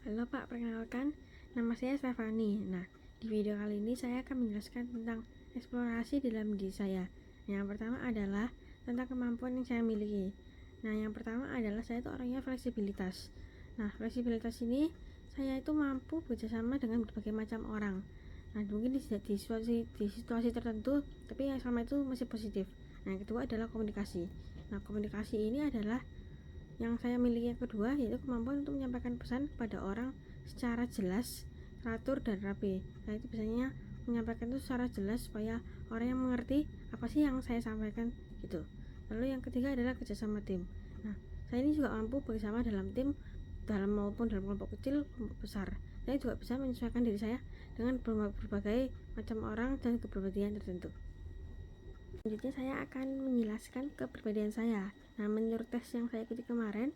Halo Pak, perkenalkan, nama saya Stefani. Nah, di video kali ini saya akan menjelaskan tentang eksplorasi dalam diri saya. Yang pertama adalah tentang kemampuan yang saya miliki. Nah, yang pertama adalah saya itu orangnya fleksibilitas. Nah, fleksibilitas ini saya itu mampu bekerjasama dengan berbagai macam orang. Nah, mungkin di situasi tertentu, tapi yang sama itu masih positif. Nah, yang kedua adalah komunikasi. Nah, komunikasi ini adalah yang saya miliki. Yang kedua yaitu kemampuan untuk menyampaikan pesan kepada orang secara jelas, teratur, dan rapi. Nah, itu biasanya menyampaikan itu secara jelas supaya orang yang mengerti apa sih yang saya sampaikan gitu. Lalu yang ketiga adalah kerjasama tim. Nah, saya ini juga mampu bekerjasama dalam tim, maupun dalam kelompok kecil, kelompok besar. Saya juga bisa menyesuaikan diri saya dengan berbagai macam orang dan kepribadian tertentu. Selanjutnya saya akan menjelaskan kepribadian saya. Nah, menurut tes yang saya ikuti kemarin,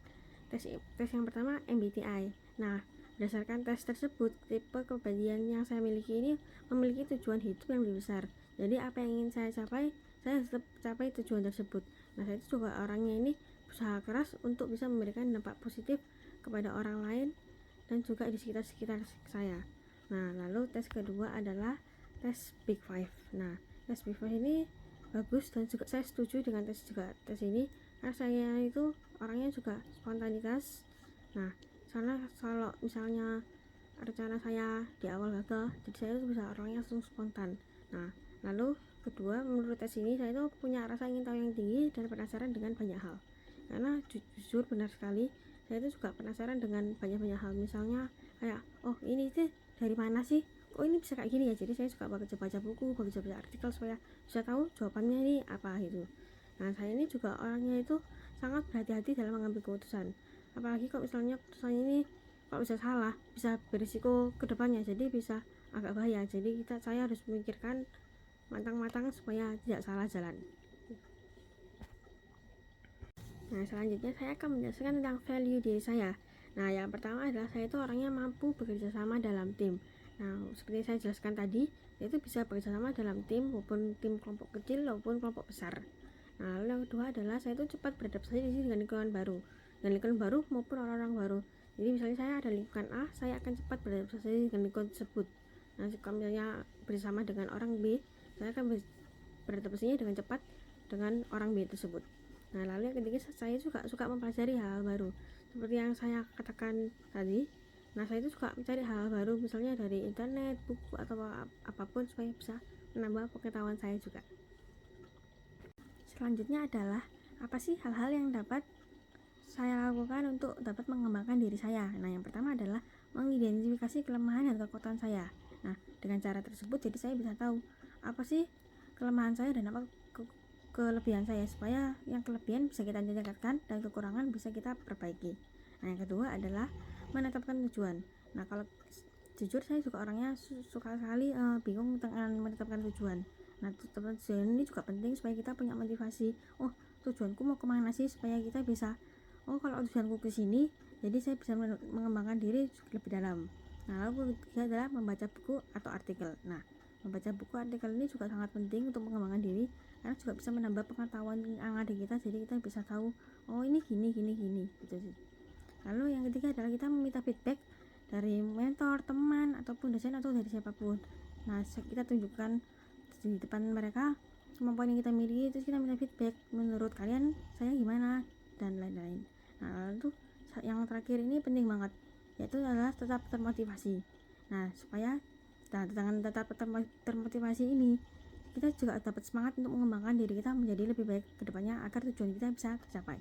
tes yang pertama MBTI. Nah, berdasarkan tes tersebut, tipe kepribadian yang saya miliki ini memiliki tujuan hidup yang lebih besar. Jadi apa yang ingin saya capai, saya tetap capai tujuan tersebut. Nah, saya itu juga orangnya ini berusaha keras untuk bisa memberikan dampak positif kepada orang lain dan juga di sekitar saya. Nah, lalu tes kedua adalah tes Big Five. Nah, tes Big Five ini bagus dan juga saya setuju dengan tes ini karena saya itu orangnya juga spontanitas. Nah, karena kalau misalnya rencana saya di awal gagal, jadi saya itu bisa orangnya langsung spontan. Nah, lalu kedua, menurut tes ini saya itu punya rasa ingin tahu yang tinggi dan penasaran dengan banyak hal. Karena jujur benar sekali, saya itu juga penasaran dengan banyak hal. Misalnya kayak, oh ini tuh dari mana sih, oh ini bisa kayak gini ya. Jadi saya suka baca buku, baca artikel supaya bisa tahu jawabannya ini apa gitu. Nah, saya ini juga orangnya itu sangat berhati-hati dalam mengambil keputusan. Apalagi kalau misalnya keputusan ini kalau bisa salah, bisa berisiko kedepannya, jadi bisa agak bahaya. Jadi saya harus memikirkan matang-matang supaya tidak salah jalan. Nah, selanjutnya saya akan menjelaskan tentang value diri saya. Nah, yang pertama adalah saya itu orangnya mampu bekerja sama dalam tim. Nah, seperti saya jelaskan tadi, itu bisa bekerja sama dalam tim, maupun tim kelompok kecil maupun kelompok besar. Nah, lalu yang kedua adalah saya itu cepat beradaptasi dengan lingkungan baru, maupun orang-orang baru. Jadi misalnya saya ada lingkungan A, saya akan cepat beradaptasi dengan lingkungan tersebut. Nah, jika misalnya bersama dengan orang B, saya akan beradaptasinya dengan cepat dengan orang B tersebut. Nah, lalu yang ketiga, saya juga suka mempelajari hal-hal baru. Seperti yang saya katakan tadi, nah saya itu suka mencari hal-hal baru, misalnya dari internet, buku, atau apapun supaya bisa menambah pengetahuan saya juga. Selanjutnya adalah apa sih hal-hal yang dapat saya lakukan untuk dapat mengembangkan diri saya. Nah, yang pertama adalah mengidentifikasi kelemahan dan kekuatan saya. Nah, dengan cara tersebut jadi saya bisa tahu apa sih kelemahan saya dan apa kelebihan saya, supaya yang kelebihan bisa kita tingkatkan dan kekurangan bisa kita perbaiki. Nah, yang kedua adalah menetapkan tujuan. Nah, kalau jujur saya juga orangnya suka sekali bingung dengan menetapkan tujuan. Nah, tujuan ini juga penting supaya kita punya motivasi. Oh, tujuanku mau kemana sih, supaya kita bisa, oh kalau tujuanku ke sini, jadi saya bisa mengembangkan diri lebih dalam. Nah, lalu ketiga adalah membaca buku atau artikel. Nah, membaca buku artikel ini juga sangat penting untuk mengembangkan diri, karena juga bisa menambah pengetahuan yang ada kita, jadi kita bisa tahu oh ini gini gitu sih. Lalu yang ketiga adalah kita meminta feedback dari mentor, teman, ataupun dosen, atau dari siapapun. Nah, kita tunjukkan di depan mereka kemampuan yang kita miliki, terus kita minta feedback, menurut kalian saya gimana, dan lain-lain. Nah, lalu yang terakhir ini penting banget, yaitu adalah tetap termotivasi. Nah, supaya dengan tetap termotivasi ini, kita juga dapat semangat untuk mengembangkan diri kita menjadi lebih baik ke depannya agar tujuan kita bisa tercapai.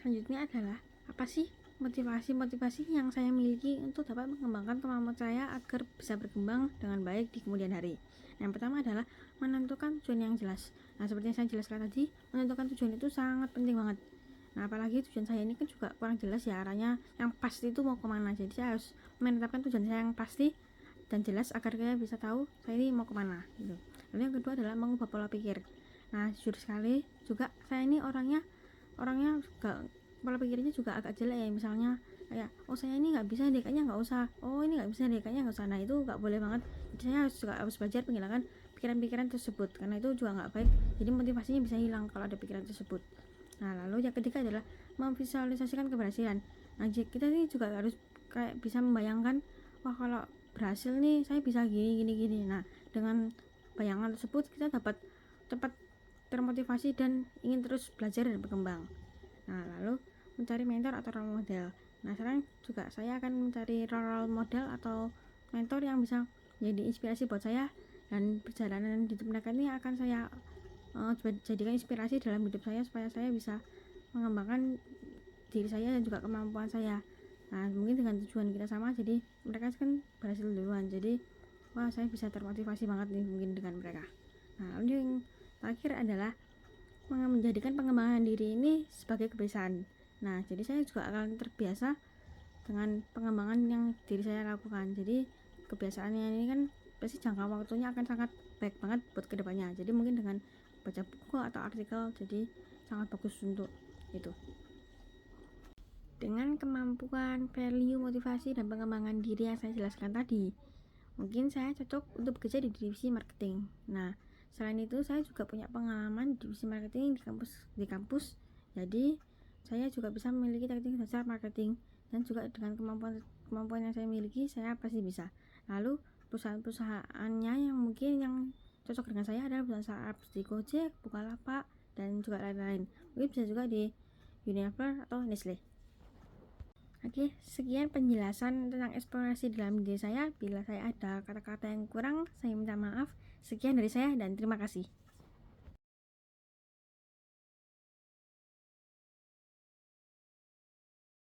Selanjutnya adalah apa sih motivasi yang saya miliki untuk dapat mengembangkan kemampuan saya agar bisa berkembang dengan baik di kemudian hari. Yang pertama adalah menentukan tujuan yang jelas. Nah, seperti yang saya jelaskan tadi, menentukan tujuan itu sangat penting banget. Nah, apalagi tujuan saya ini kan juga kurang jelas ya, arahnya yang pasti itu mau kemana. Jadi saya harus menetapkan tujuan saya yang pasti dan jelas agar saya bisa tahu saya ini mau kemana gitu. Lalu yang kedua adalah mengubah pola pikir. Nah, jujur sekali juga saya ini orangnya juga pola pikirnya juga agak jelek ya. Misalnya kayak, oh saya ini nggak bisa deh, kayaknya nggak usah, oh ini nggak bisa deh, kayaknya nggak usah. Nah, itu nggak boleh banget. Jadi saya harus belajar menghilangkan pikiran-pikiran tersebut, karena itu juga nggak baik. Jadi motivasinya bisa hilang kalau ada pikiran tersebut. Nah, lalu yang ketiga adalah memvisualisasikan keberhasilan. Nah, kita ini juga harus kayak bisa membayangkan, wah kalau berhasil nih saya bisa gini. Nah, dengan bayangan tersebut kita dapat cepat termotivasi dan ingin terus belajar dan berkembang. Nah, lalu mencari mentor atau role model. Nah, sekarang juga saya akan mencari role model atau mentor yang bisa menjadi inspirasi buat saya, dan perjalanan hidup mereka ini akan saya jadikan inspirasi dalam hidup saya supaya saya bisa mengembangkan diri saya dan juga kemampuan saya. Nah, mungkin dengan tujuan kita sama, jadi mereka kan berhasil duluan, jadi wah saya bisa termotivasi banget nih mungkin dengan mereka. Nah, lalu yang terakhir adalah menjadikan pengembangan diri ini sebagai kebiasaan. Nah, jadi saya juga akan terbiasa dengan pengembangan yang diri saya lakukan. Jadi kebiasaannya ini kan pasti jangka waktunya akan sangat baik banget buat kedepannya. Jadi mungkin dengan baca buku atau artikel, jadi sangat bagus untuk itu. Dengan kemampuan, value, motivasi, dan pengembangan diri yang saya jelaskan tadi, mungkin saya cocok untuk bekerja di divisi marketing. Nah, selain itu saya juga punya pengalaman di divisi marketing di kampus. Jadi saya juga bisa memiliki teknik dasar marketing, dan juga dengan kemampuan yang saya miliki, saya pasti bisa. Lalu perusahaan-perusahaannya yang mungkin yang cocok dengan saya adalah perusahaan startup di Gojek, Bukalapak, dan juga lain-lain. Mungkin bisa juga di Unilever atau Nestle. Oke, sekian penjelasan tentang eksplorasi dalam diri saya. Bila saya ada kata-kata yang kurang, saya minta maaf. Sekian dari saya dan terima kasih.